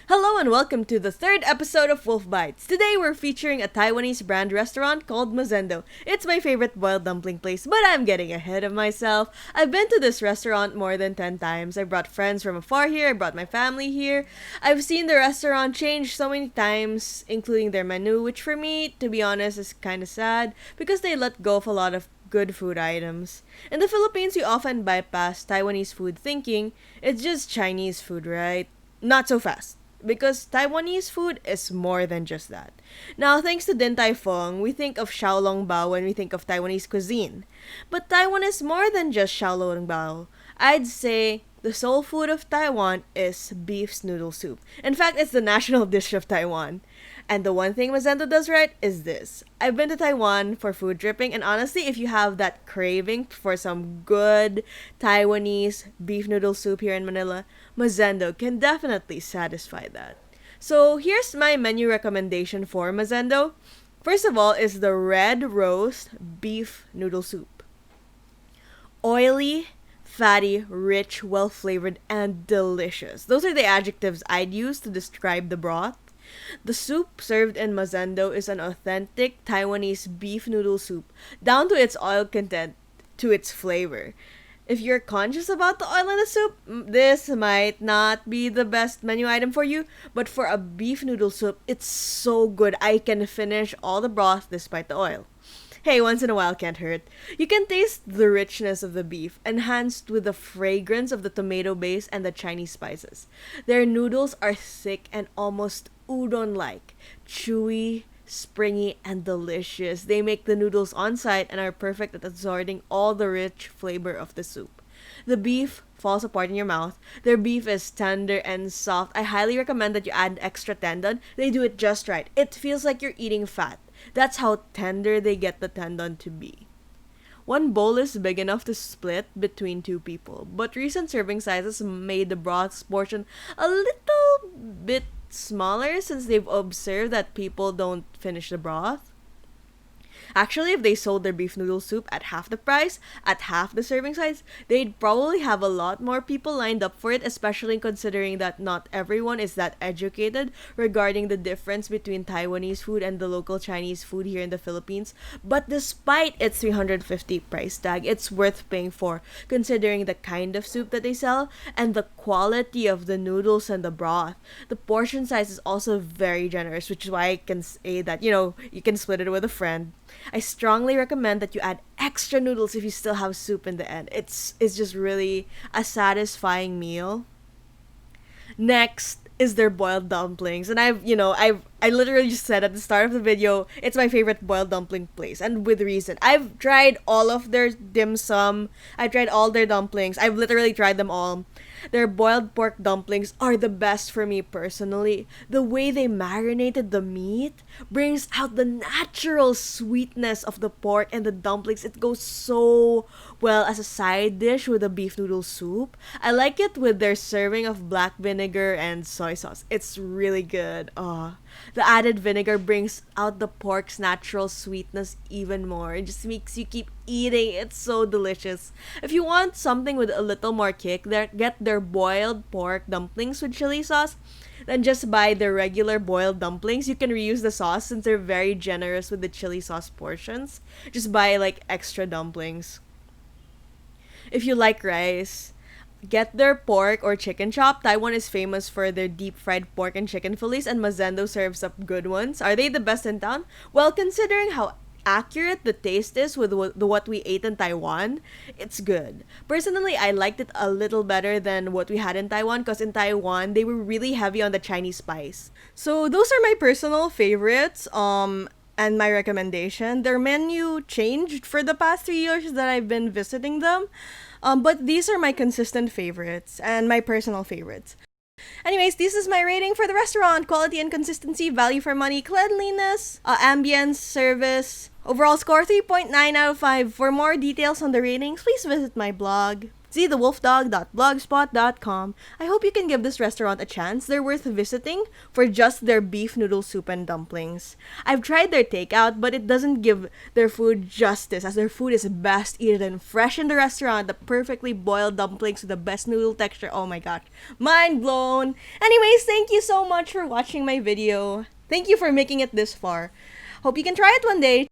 Hello and welcome to the third episode of Wolf Bites. Today we're featuring a Taiwanese brand restaurant called Mazendo. It's my favorite boiled dumpling place, but I'm getting ahead of myself. I've been to this restaurant more than 10 times. I brought friends from afar here, I brought my family here. I've seen the restaurant change so many times, including their menu, which for me, to be honest, is kinda sad because they let go of a lot of good food items. In the Philippines, we often bypass Taiwanese food thinking it's just Chinese food, right? Not so fast. Because Taiwanese food is more than just that. Now, thanks to Din Tai Fung, we think of Xiaolongbao when we think of Taiwanese cuisine. But Taiwan is more than just Xiaolongbao. I'd say the soul food of Taiwan is beef noodle soup. In fact, it's the national dish of Taiwan. And the one thing Mazendo does right is this. I've been to Taiwan for food tripping, and honestly, if you have that craving for some good Taiwanese beef noodle soup here in Manila, Mazendo can definitely satisfy that. So here's my menu recommendation for Mazendo. First of all is the red roast beef noodle soup. Oily, fatty, rich, well flavored, and delicious. Those are the adjectives I'd use to describe the broth. The soup served in Mazendo is an authentic Taiwanese beef noodle soup, down to its oil content, to its flavor. If you're conscious about the oil in the soup, this might not be the best menu item for you, but for a beef noodle soup, it's so good I can finish all the broth despite the oil. Hey, once in a while can't hurt. You can taste the richness of the beef, enhanced with the fragrance of the tomato base and the Chinese spices. Their noodles are thick and almost udon-like, chewy, springy, and delicious. They make the noodles on site and are perfect at absorbing all the rich flavor of the soup. The beef falls apart in your mouth. Their beef is tender and soft. I highly recommend that you add extra tendon. They do it just right. It feels like you're eating fat. That's how tender they get the tendon to be. One bowl is big enough to split between two people, but recent serving sizes made the broth's portion a little bit smaller since they've observed that people don't finish the broth. Actually, if they sold their beef noodle soup at half the price, at half the serving size, they'd probably have a lot more people lined up for it, especially considering that not everyone is that educated regarding the difference between Taiwanese food and the local Chinese food here in the Philippines. But despite its 350 price tag, it's worth paying for, considering the kind of soup that they sell and the quality of the noodles and the broth. The portion size is also very generous, which is why I can say that, you can split it with a friend. I strongly recommend that you add extra noodles if you still have soup in the end. It's just really a satisfying meal. Next is their boiled dumplings. And I literally just said at the start of the video, it's my favorite boiled dumpling place, and with reason. I've tried all of their dim sum. I've tried all their dumplings. I've literally tried them all. Their boiled pork dumplings are the best for me personally. The way they marinated the meat brings out the natural sweetness of the pork and the dumplings. It goes so well as a side dish with a beef noodle soup. I like it with their serving of black vinegar and soy sauce. It's really good. The added vinegar brings out the pork's natural sweetness even more. It just makes you keep eating. It's so delicious. If you want something with a little more kick, get their boiled pork dumplings with chili sauce. Then just buy their regular boiled dumplings. You can reuse the sauce since they're very generous with the chili sauce portions. Just buy like extra dumplings. If you like rice, get their pork or chicken chop. Taiwan is famous for their deep fried pork and chicken fillets, and Mazendo serves up good ones. Are they the best in town? Well, considering how accurate the taste is with what we ate in Taiwan, it's good. Personally, I liked it a little better than what we had in Taiwan because in Taiwan, they were really heavy on the Chinese spice. So those are my personal favorites. And my recommendation. Their menu changed for the past 3 years that I've been visiting them. But these are my consistent favorites and my personal favorites. Anyways, this is my rating for the restaurant. Quality and consistency, value for money, cleanliness, ambience, service. Overall score 3.9 out of 5. For more details on the ratings, please visit my blog. thewolfdog.blogspot.com. I hope you can give this restaurant a chance. They're worth visiting for just their beef noodle soup and dumplings. I've tried their takeout, but it doesn't give their food justice, as their food is best eaten fresh in the restaurant. The perfectly boiled dumplings with the best noodle texture. Oh my gosh. Mind blown. Anyways, thank you so much for watching my video. Thank you for making it this far. Hope you can try it one day.